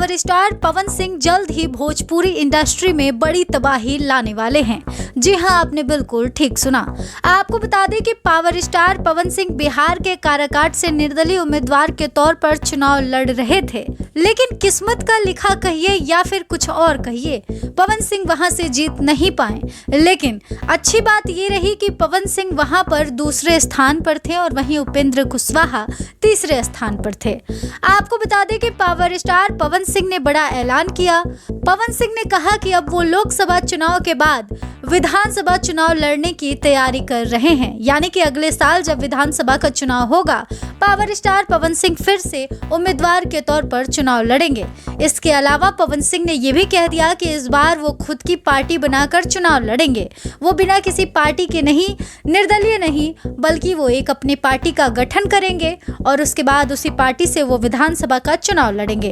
Power star Pawan Singh जल्द ही Bhojpuri industry में बड़ी तबाही लाने वाले हैं। जी हां, आपने बिल्कुल ठीक सुना। आपको बता दें कि पावर स्टार पवन सिंह बिहार के काराकाट से निर्दलीय उम्मीदवार के तौर पर चुनाव लड़ रहे थे, लेकिन किस्मत का लिखा कहिए या फिर कुछ और कहिए, पवन सिंह वहां से जीत नहीं पाए। लेकिन अच्छी बात ये रही कि पवन सिंह वहां पर दूसरे स्थान पर थे और वहीं उपेंद्र कुशवाहा तीसरे स्थान पर थे। आपको बता दें कि पावर स्टार पवन सिंह ने बड़ा ऐलान किया। पवन सिंह ने कहा कि अब वो लोकसभा चुनाव के बाद विधानसभा चुनाव लड़ने की तैयारी कर रहे हैं, यानी कि अगले साल जब विधानसभा का चुनाव होगा, पावर स्टार पवन सिंह फिर से उम्मीदवार के तौर पर चुनाव लड़ेंगे। इसके अलावा पवन सिंह ने यह भी कह दिया कि इस बार वो खुद की पार्टी बनाकर चुनाव लड़ेंगे। वो बिना किसी पार्टी के नहीं, निर्दलीय नहीं, बल्कि वो एक अपनी पार्टी का गठन करेंगे और उसके बाद उसी पार्टी से वो विधानसभा का चुनाव लड़ेंगे।